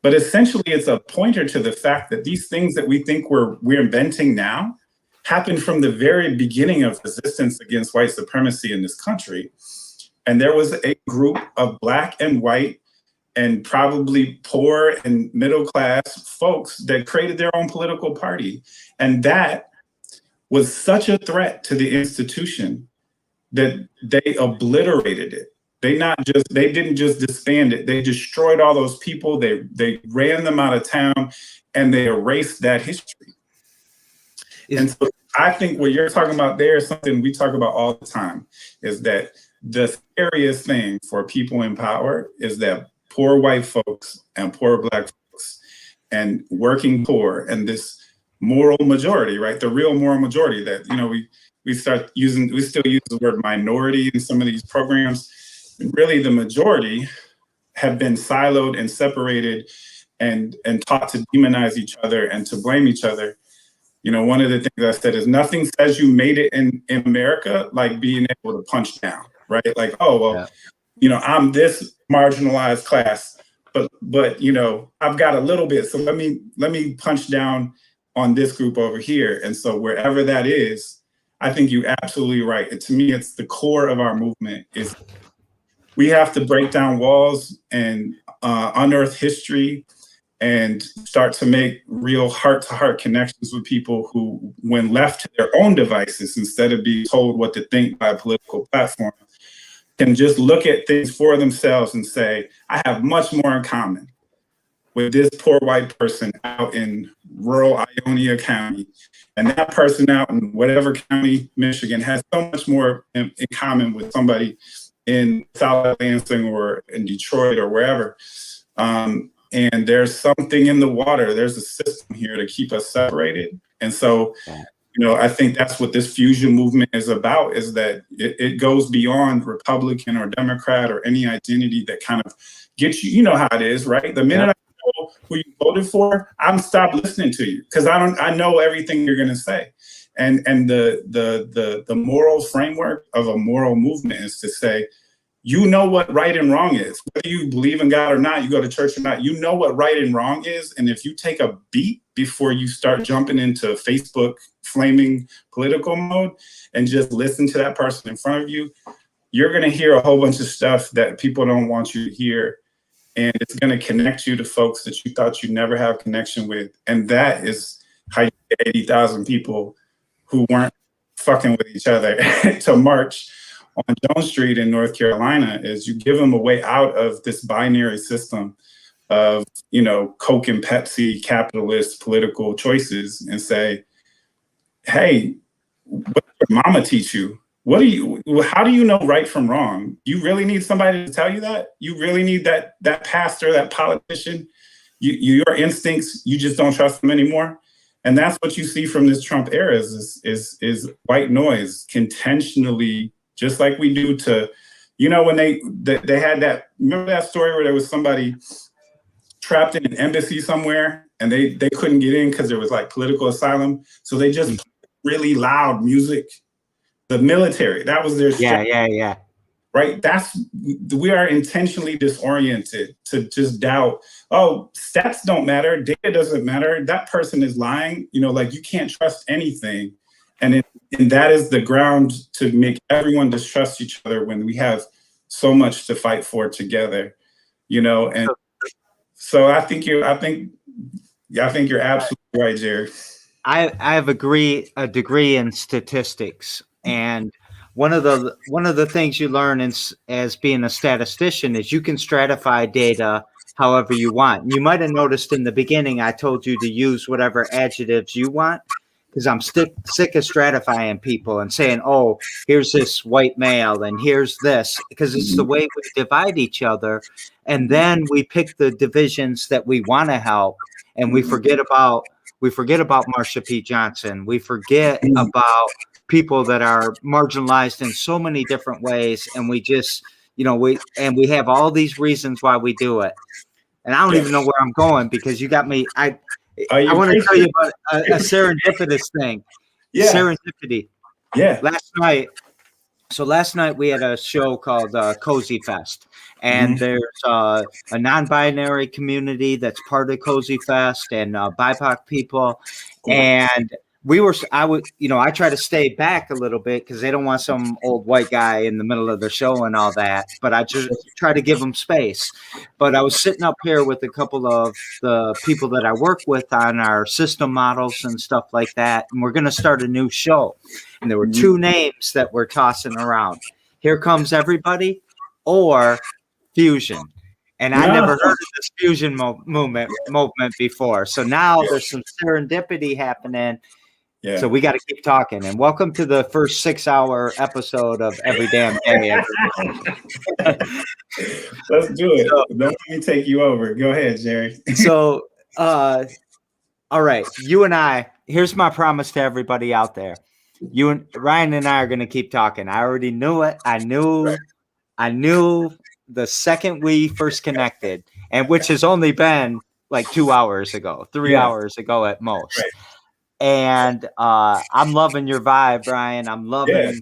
But essentially, it's a pointer to the fact that these things that we think we're inventing now happened from the very beginning of resistance against white supremacy in this country. And there was a group of Black and white and probably poor and middle class folks that created their own political party. And that was such a threat to the institution that they obliterated it. They didn't just disband it. They destroyed all those people. They ran them out of town, and they erased that history. And so I think what you're talking about there is something we talk about all the time, is that the scariest thing for people in power is that poor white folks and poor Black folks and working poor and this moral majority, right? The real moral majority that, we still use the word minority in some of these programs. And really the majority have been siloed and separated and taught to demonize each other and to blame each other. One of the things I said is nothing says you made it in America like being able to punch down, right? Like, oh, well, yeah. I'm this marginalized class, but I've got a little bit. So let me punch down on this group over here. And so wherever that is, I think you're absolutely right. To me, it's the core of our movement is we have to break down walls and unearth history and start to make real heart-to-heart connections with people who, when left to their own devices, instead of being told what to think by a political platform, can just look at things for themselves and say, I have much more in common with this poor white person out in rural Ionia County, and that person out in whatever county, Michigan, has so much more in common with somebody in South Lansing or in Detroit or wherever. And there's something in the water. There's a system here to keep us separated. And so, I think that's what this fusion movement is about, is that it goes beyond Republican or Democrat or any identity that kind of gets you, how it is, right? The minute I know who you voted for, I'm stopped listening to you because I know everything you're going to say. And the moral framework of a moral movement is to say, what right and wrong is. Whether you believe in God or not, you go to church or not, what right and wrong is. And if you take a beat before you start jumping into Facebook flaming political mode and just listen to that person in front of you, you're going to hear a whole bunch of stuff that people don't want you to hear. And it's going to connect you to folks that you thought you'd never have connection with. And that is how you get 80,000 people who weren't fucking with each other to march on Jones Street in North Carolina, is you give them a way out of this binary system of, Coke and Pepsi capitalist political choices and say, hey, what did your mama teach you? How do you know right from wrong? You really need somebody to tell you that? You really need that pastor, that politician? Your instincts, you just don't trust them anymore? And that's what you see from this Trump era is white noise intentionally, just like we do to, when they had that, remember that story where there was somebody trapped in an embassy somewhere and they couldn't get in because there was like political asylum. So they just played really loud music. The military, that was their strategy. Yeah. Right? We are intentionally disoriented to just doubt, oh, stats don't matter, data doesn't matter, that person is lying, you can't trust anything. And that is the ground to make everyone distrust each other when we have so much to fight for together, and so I think you're absolutely right, Jerry. I have a degree in statistics, and one of the things you learn as being a statistician is you can stratify data however you want. You might have noticed in the beginning I told you to use whatever adjectives you want, because I'm sick of stratifying people and saying, oh, here's this white male and here's this, because it's the way we divide each other. And then we pick the divisions that we want to help, and we forget about Marsha P. Johnson. We forget about people that are marginalized in so many different ways. And we just, we have all these reasons why we do it. And I don't even know where I'm going, because you got me. I want to tell you about a serendipitous thing. Yeah. Serendipity. Yeah. Last night we had a show called Cozy Fest, and there's a non-binary community that's part of Cozy Fest, and BIPOC people, and I try to stay back a little bit because they don't want some old white guy in the middle of the show and all that, but I just try to give them space. But I was sitting up here with a couple of the people that I work with on our system models and stuff like that, and we're going to start a new show. And there were two names that we're tossing around. Here Comes Everybody or Fusion. And I never heard of this fusion movement before. So now there's some serendipity happening. Yeah. So we got to keep talking. And welcome to the first 6-hour episode of Every Damn Day. Let's do it. Don't let me take you over. Go ahead, Jerry. So, all right. You and I, here's my promise to everybody out there. You and Ryan and I are going to keep talking. I already knew it. I knew the second we first connected, and which has only been like 2 hours ago, 3 hours ago at most. Right. And I'm loving your vibe, Brian. I'm loving,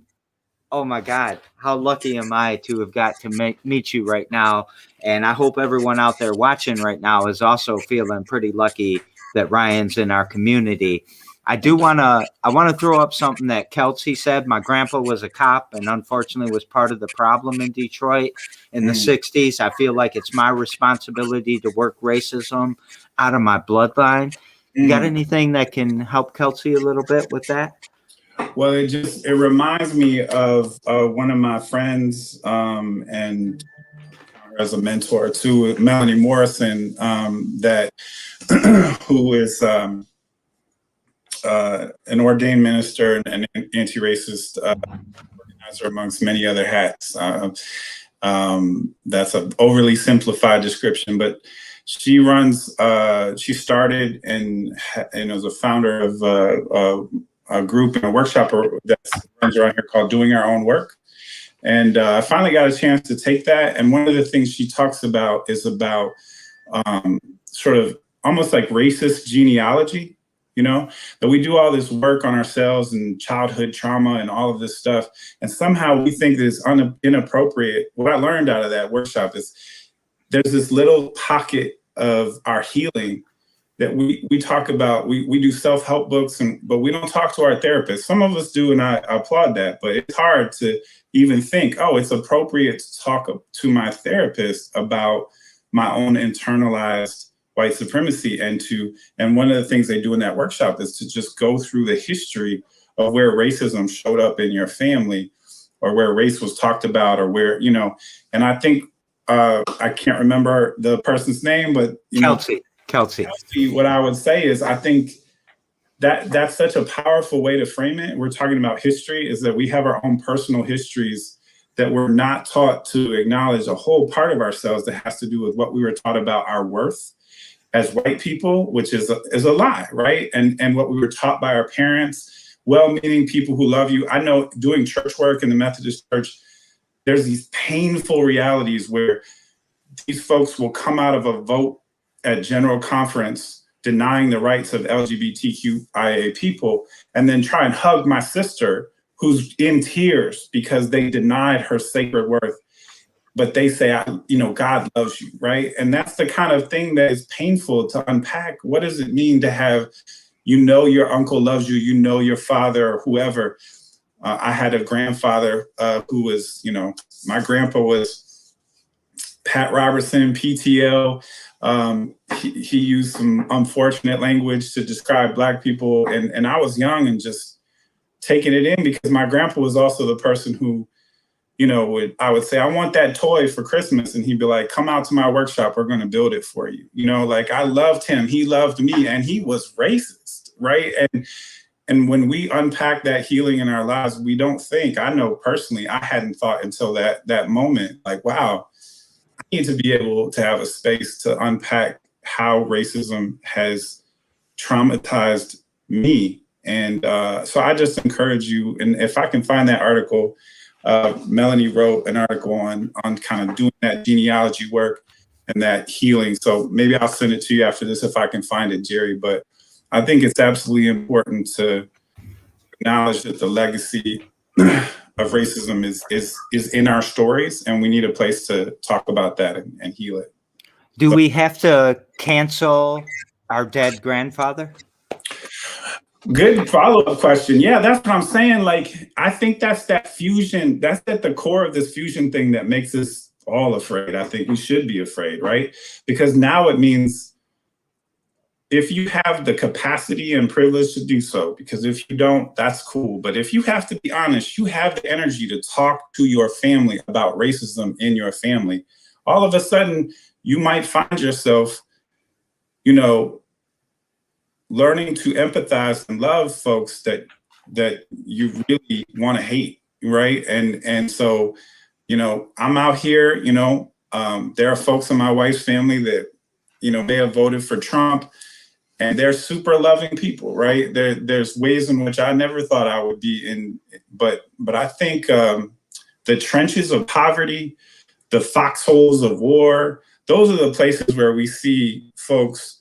oh my God, how lucky am I to have got to meet you right now. And I hope everyone out there watching right now is also feeling pretty lucky that Ryan's in our community. I want to throw up something that Kelsey said. My grandpa was a cop and unfortunately was part of the problem in Detroit in the 60s. I feel like it's my responsibility to work racism out of my bloodline. You got anything that can help Kelsey a little bit with that? Well, it reminds me of one of my friends and as a mentor too, Melanie Morrison, that who is an ordained minister and an anti-racist organizer amongst many other hats. That's an overly simplified description, but she started and was a founder of a group and a workshop that runs around here called Doing Our Own Work. And I finally got a chance to take that. And one of the things she talks about is about sort of almost like racist genealogy, that we do all this work on ourselves and childhood trauma and all of this stuff. And somehow we think that it's inappropriate. What I learned out of that workshop is there's this little pocket of our healing that we talk about. We do self-help books, but we don't talk to our therapist. Some of us do, and I applaud that. But it's hard to even think, it's appropriate to talk to my therapist about my own internalized white supremacy. And one of the things they do in that workshop is to just go through the history of where racism showed up in your family, or where race was talked about, or where, and I think, I can't remember the person's name, but Kelsey. What I would say is, I think that's such a powerful way to frame it. We're talking about history, is that we have our own personal histories that we're not taught to acknowledge a whole part of ourselves that has to do with what we were taught about our worth as white people, which is a lie, right? And what we were taught by our parents, well-meaning people who love you. I know doing church work in the Methodist Church, there's these painful realities where these folks will come out of a vote at General Conference denying the rights of LGBTQIA people, and then try and hug my sister who's in tears because they denied her sacred worth. But they say, God loves you, right? And that's the kind of thing that is painful to unpack. What does it mean to have, your uncle loves you, your father or whoever. I had a grandfather who was, my grandpa was Pat Robertson, PTL. He used some unfortunate language to describe Black people. And I was young and just taking it in, because my grandpa was also the person who, I would say, I want that toy for Christmas. And he'd be like, come out to my workshop. We're going to build it for you. I loved him. He loved me. And he was racist, right? And when we unpack that healing in our lives, we don't think, I know personally, I hadn't thought until that moment, like, wow, I need to be able to have a space to unpack how racism has traumatized me. And so I just encourage you, and if I can find that article, Melanie wrote an article on kind of doing that genealogy work and that healing. So maybe I'll send it to you after this if I can find it, Jerry. But I think it's absolutely important to acknowledge that the legacy of racism is in our stories, and we need a place to talk about that and heal it. Do we have to cancel our dead grandfather? Good follow-up question. Yeah, that's what I'm saying. Like, I think that's that fusion. That's at the core of this fusion thing that makes us all afraid. I think we should be afraid, right? Because now it means if you have the capacity and privilege to do so, because if you don't, that's cool. But if you have to be honest, you have the energy to talk to your family about racism in your family. All of a sudden, you might find yourself, you know, learning to empathize and love folks that you really want to hate, right? And so, I'm out here. There are folks in my wife's family that may have voted for Trump, and they're super loving people, right? There's ways in which I never thought I would be in, but I think the trenches of poverty, the foxholes of war, those are the places where we see folks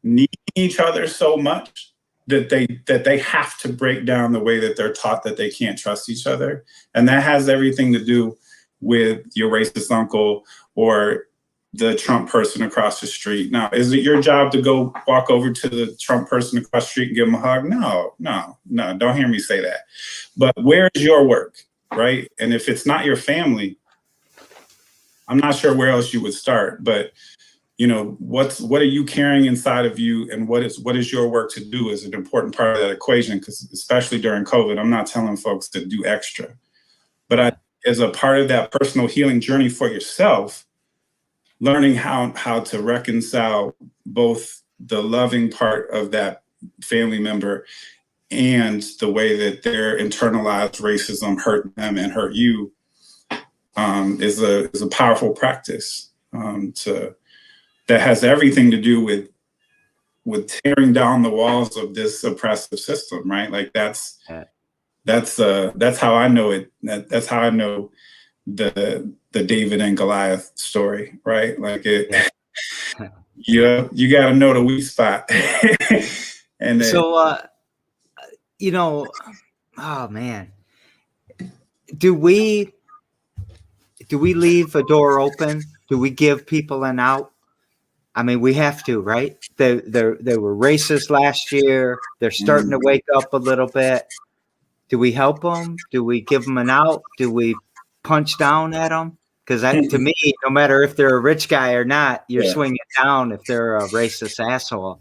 need each other so much that they have to break down the way that they're taught that they can't trust each other. And that has everything to do with your racist uncle or the Trump person across the street. Now, is it your job to go walk over to the Trump person across the street and give them a hug? No, don't hear me say that. But where's your work, right? And if it's not your family, I'm not sure where else you would start, but what are you carrying inside of you, and what is your work to do is an important part of that equation, because especially during COVID, I'm not telling folks to do extra, but as a part of that personal healing journey for yourself, learning how to reconcile both the loving part of that family member and the way that their internalized racism hurt them and hurt you is a powerful practice that has everything to do with tearing down the walls of this oppressive system, right? Like that's how I know it. That's how I know the David and Goliath story, right? Like it, you got to know the weak spot. And so, oh man, do we leave a door open? Do we give people an out? I mean, we have to, right? They were racist last year. They're starting to wake up a little bit. Do we help them? Do we give them an out? Do we punch down at them? Because to me, no matter if they're a rich guy or not, you're swinging down if they're a racist asshole.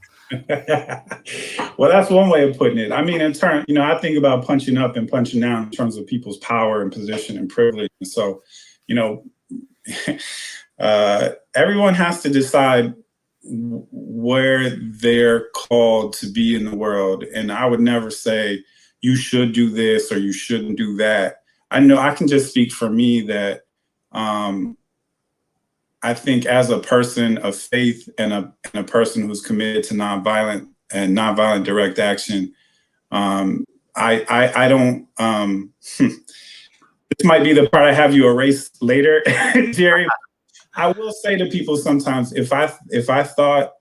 Well, that's one way of putting it. I mean, in turn, I think about punching up and punching down in terms of people's power and position and privilege. And so, everyone has to decide where they're called to be in the world. And I would never say you should do this or you shouldn't do that. I know I can just speak for me that I think as a person of faith and a person who's committed to nonviolent direct action, I don't. This might be the part I have you erase later, Jerry. I will say to people sometimes, if I thought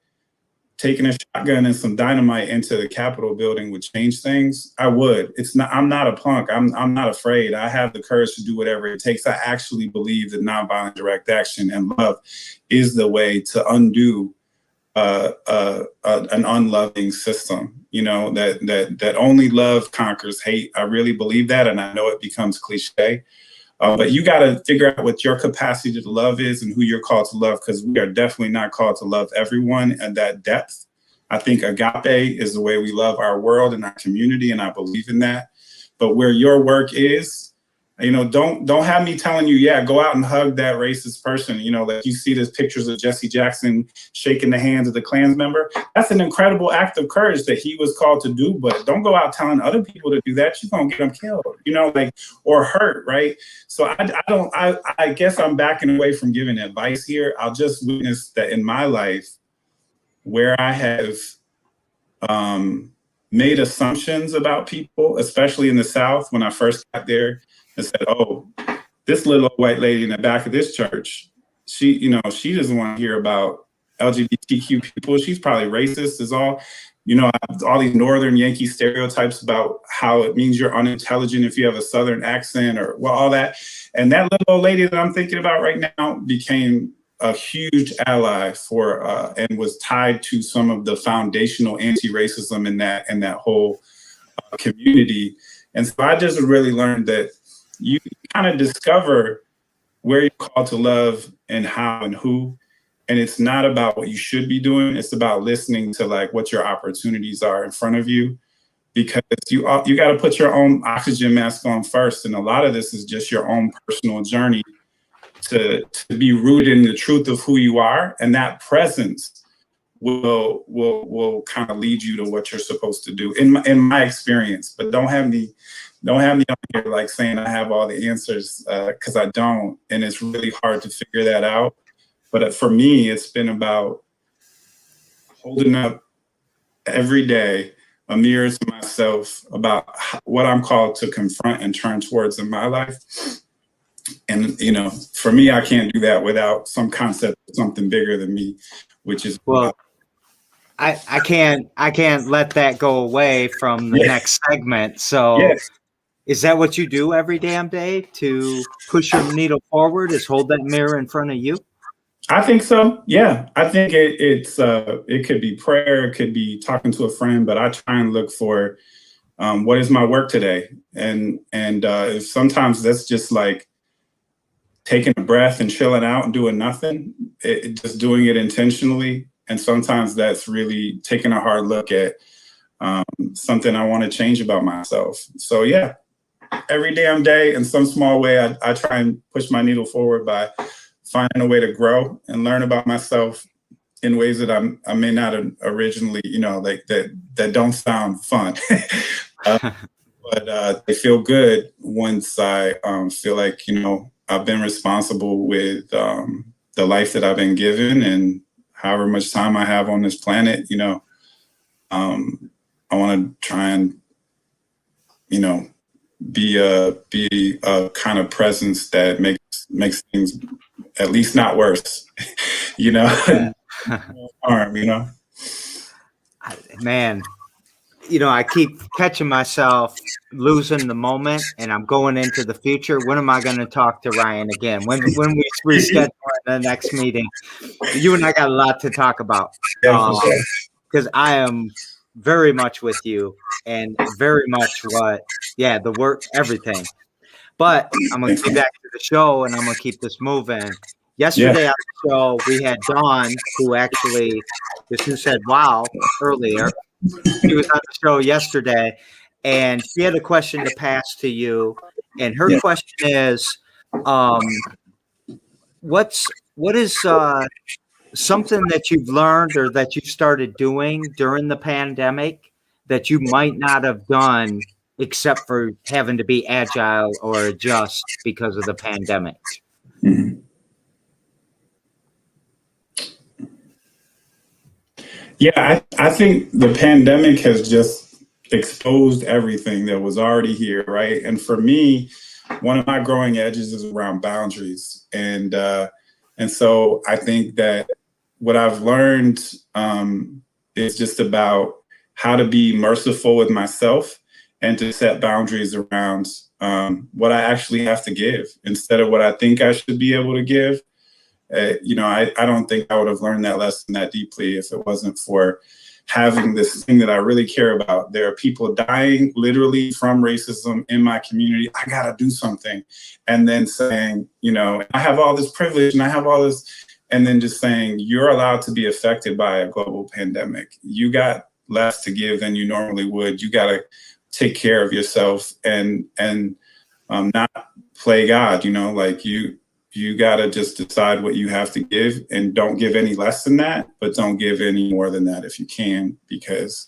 taking a shotgun and some dynamite into the Capitol building would change things, I would. I'm not a punk. I'm not afraid. I have the courage to do whatever it takes. I actually believe that nonviolent direct action and love is the way to undo an unloving system. That only love conquers hate. I really believe that, and I know it becomes cliche. But you got to figure out what your capacity to love is and who you're called to love, because we are definitely not called to love everyone at that depth. I think agape is the way we love our world and our community, and I believe in that. But where your work is, don't have me telling you, go out and hug that racist person. Like you see these pictures of Jesse Jackson shaking the hands of the Klans member. That's an incredible act of courage that he was called to do, but don't go out telling other people to do that. You're gonna get them killed, or hurt, right? So I guess I'm backing away from giving advice here. I'll just witness that in my life where I have made assumptions about people, especially in the South when I first got there, and said, oh, this little white lady in the back of this church, she doesn't want to hear about LGBTQ people. She's probably racist is all. All these Northern Yankee stereotypes about how it means you're unintelligent if you have a Southern accent or all that. And that little old lady that I'm thinking about right now became a huge ally for and was tied to some of the foundational anti-racism in that whole community. And so I just really learned that you kind of discover where you're called to love and how and who. And it's not about what you should be doing. It's about listening to like what your opportunities are in front of you, because you got to put your own oxygen mask on first. And a lot of this is just your own personal journey to be rooted in the truth of who you are. And that presence will kind of lead you to what you're supposed to do in my experience. But don't have me on here like saying I have all the answers, because I don't. And it's really hard to figure that out. But for me, it's been about holding up every day a mirror to myself about what I'm called to confront and turn towards in my life. And, you know, for me, I can't do that without some concept of something bigger than me, which is, well, I can't let that go away from the next segment. So is that what you do every damn day to push your needle forward, is hold that mirror in front of you? I think so. Yeah, I think it could be prayer, it could be talking to a friend, but I try and look for what is my work today, and if sometimes that's just like taking a breath and chilling out and doing nothing, just doing it intentionally, and sometimes that's really taking a hard look at something I want to change about myself. So yeah, every damn day in some small way, I try and push my needle forward by finding a way to grow and learn about myself in ways that I may not have originally, you know, like that don't sound fun, but they feel good once I feel like, you know, I've been responsible with the life that I've been given and however much time I have on this planet. You know, I want to try and, you know, be a kind of presence that makes things at least not worse, you know. Harm, you know. Man, you know, I keep catching myself losing the moment, and I'm going into the future. When am I going to talk to Ryan again? When we reschedule the next meeting? You and I got a lot to talk about, because I am very much with you and very much the work, everything. But I'm going to get back to the show, and I'm going to keep this moving. Yesterday on the show, we had Dawn, who actually, who said, wow, earlier. She was on the show yesterday, and she had a question to pass to you. And her question is, what is something that you've learned or that you started doing during the pandemic that you might not have done except for having to be agile or adjust because of the pandemic? Mm-hmm. Yeah, I think the pandemic has just exposed everything that was already here, right? And for me, one of my growing edges is around boundaries, and so I think that what I've learned is just about how to be merciful with myself and to set boundaries around what I actually have to give instead of what I think I should be able to give. You know, I don't think I would have learned that lesson that deeply if it wasn't for having this thing that I really care about. There are people dying literally from racism in my community. I got to do something. And then saying, you know, I have all this privilege and I have all this, and then just saying, you're allowed to be affected by a global pandemic. You got less to give than you normally would. You got to take care of yourself and not play God, you know, like you got to just decide what you have to give and don't give any less than that, but don't give any more than that if you can, because,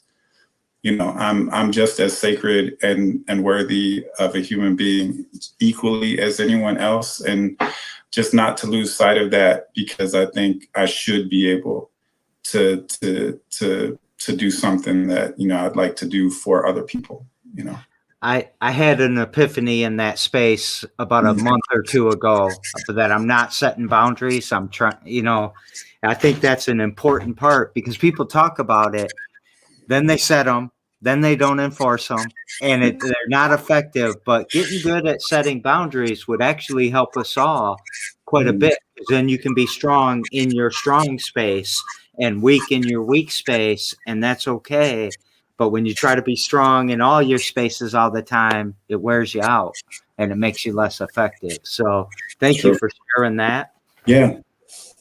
you know, I'm just as sacred and worthy of a human being equally as anyone else. And just not to lose sight of that, because I think I should be able to do something that, you know, I'd like to do for other people, you know. I had an epiphany in that space about a month or two ago that I'm not setting boundaries. I'm trying, you know, I think that's an important part, because people talk about it, then they set them, then they don't enforce them, and they're not effective. But getting good at setting boundaries would actually help us all quite a bit, because then you can be strong in your strong space and weak in your weak space, and that's okay. But when you try to be strong in all your spaces all the time, it wears you out and it makes you less effective. So thank you for sharing that. Yeah.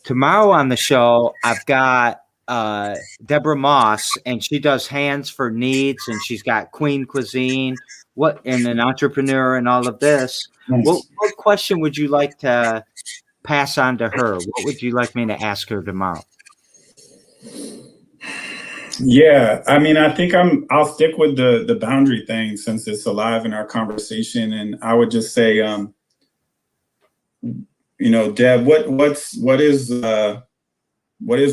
Tomorrow on the show, I've got Deborah Moss, and she does Hands for Needs, and she's got Queen Cuisine, and an entrepreneur and all of this. Nice. What question would you like to pass on to her? What would you like me to ask her tomorrow? Yeah, I mean, I think I'll stick with the boundary thing since it's alive in our conversation, and I would just say, Deb, what is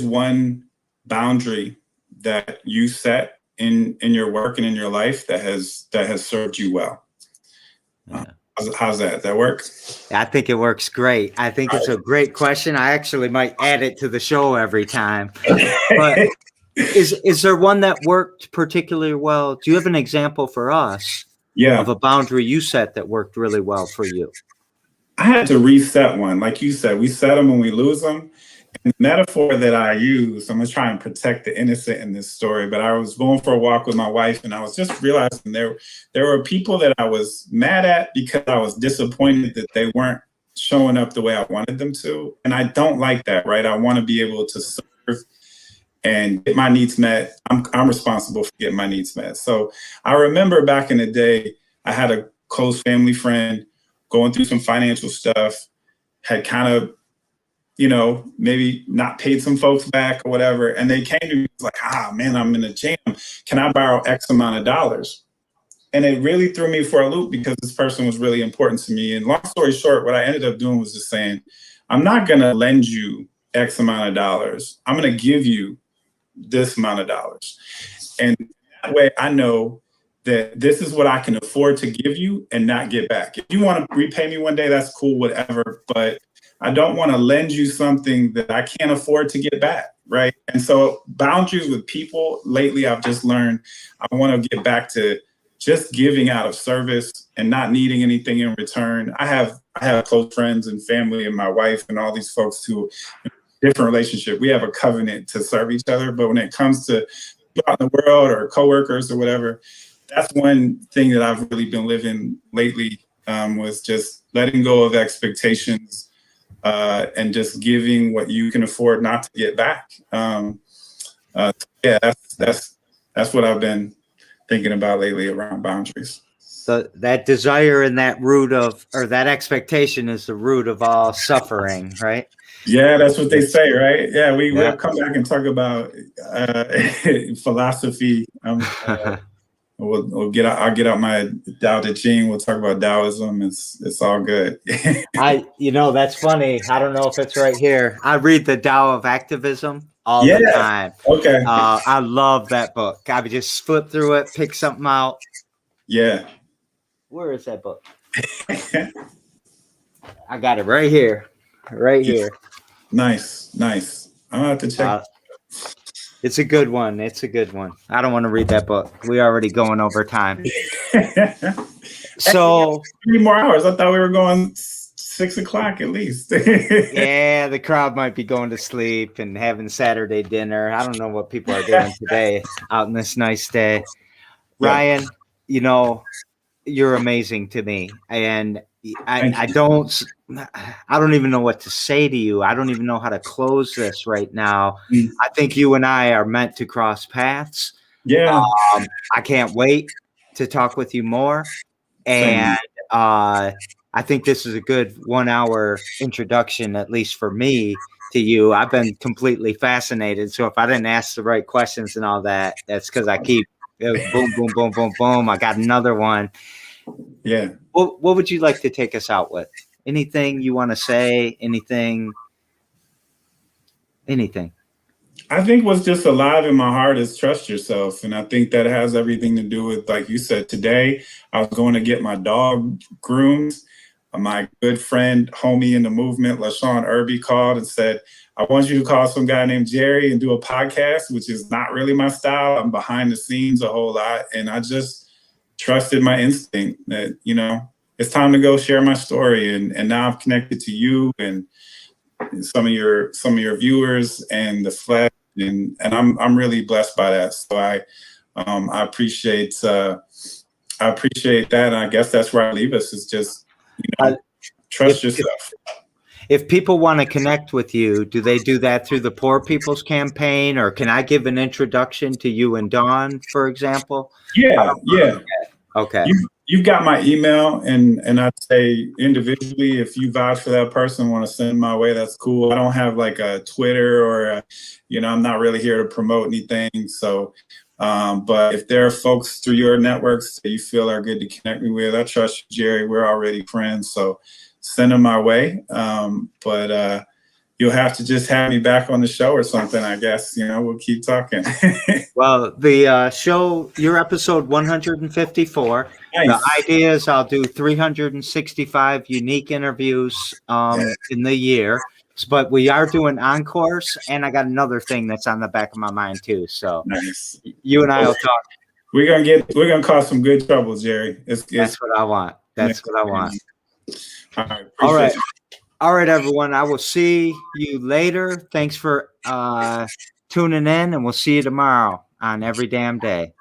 one boundary that you set in your work and in your life that has served you well? How's that? Does that work? I think it works great. I think it's a great question. I actually might add it to the show every time. But is there one that worked particularly well? Do you have an example for us of a boundary you set that worked really well for you? I had to reset one. Like you said, we set them when we lose them. And the metaphor that I use, I'm going to try and protect the innocent in this story, but I was going for a walk with my wife and I was just realizing there were people that I was mad at because I was disappointed that they weren't showing up the way I wanted them to. And I don't like that, right? I want to be able to serve and get my needs met. I'm responsible for getting my needs met. So I remember back in the day, I had a close family friend going through some financial stuff, had kind of, maybe not paid some folks back or whatever. And they came to me like, man, I'm in a jam. Can I borrow X amount of dollars? And it really threw me for a loop because this person was really important to me. And long story short, what I ended up doing was just saying, I'm not going to lend you X amount of dollars. I'm going to give you this amount of dollars. And that way I know that this is what I can afford to give you and not get back. If you want to repay me one day, that's cool, whatever. But I don't want to lend you something that I can't afford to get back, right? And so boundaries with people, lately I've just learned I want to get back to just giving out of service and not needing anything in return. I have close friends and family and my wife and all these folks who different relationship. We have a covenant to serve each other, but when it comes to out in the world or coworkers or whatever, that's one thing that I've really been living lately, was just letting go of expectations and just giving what you can afford not to get back. That's what I've been thinking about lately around boundaries. So that desire and that root of, or that expectation is the root of all suffering, right? Yeah, that's what they say, right? Yeah, we'll come back and talk about philosophy. I'll get out my Tao Te Ching. We'll talk about Taoism. It's all good. That's funny. I don't know if it's right here. I read the Tao of Activism all the time. Okay. I love that book. I would just flip through it, pick something out. Yeah. Where is that book? I got it right here. Right here. Nice. I'm gonna have to check. It's a good one. I don't want to read that book. We're already going over time. So 3 more hours. I thought we were going 6 o'clock at least. Yeah, the crowd might be going to sleep and having Saturday dinner. I don't know what people are doing today out in this nice day. Ryan, you're amazing to me. And I don't even know what to say to you. I don't even know how to close this right now. I think you and I are meant to cross paths. Yeah. I can't wait to talk with you more. And I think this is a good 1 hour introduction, at least for me, to you. I've been completely fascinated. So if I didn't ask the right questions and all that, that's because I keep boom, boom, boom, boom, boom. I got another one. Yeah. What would you like to take us out with? Anything you want to say? Anything? I think what's just alive in my heart is trust yourself. And I think that has everything to do with, like you said, today I was going to get my dog groomed. My good friend, homie in the movement, LaShawn Irby, called and said, I want you to call some guy named Jerry and do a podcast, which is not really my style. I'm behind the scenes a whole lot. And I just trusted my instinct that, it's time to go share my story. And now I'm connected to you and some of your viewers and the Fledge. And I'm really blessed by that. So I appreciate that. And I guess that's where I leave us, is just, trust yourself. If people want to connect with you, do they do that through the Poor People's Campaign, or can I give an introduction to you and Dawn, for example? Yeah. Okay. You've got my email, and I'd say individually, if you vouch for that person, want to send my way, that's cool. I don't have like a Twitter or I'm not really here to promote anything. So, but if there are folks through your networks that you feel are good to connect me with, I trust you, Jerry. We're already friends, so send them my way. But you'll have to just have me back on the show or something, I guess. We'll keep talking. Well, the show, your episode 154. Nice. The idea is I'll do 365 unique interviews in the year, but we are doing encores, and I got another thing that's on the back of my mind too. So nice. You and I will talk. We're gonna cause some good trouble, Jerry. That's what I want. That's what I want. All right. All right, everyone. I will see you later. Thanks for tuning in, and we'll see you tomorrow on Every Damn Day.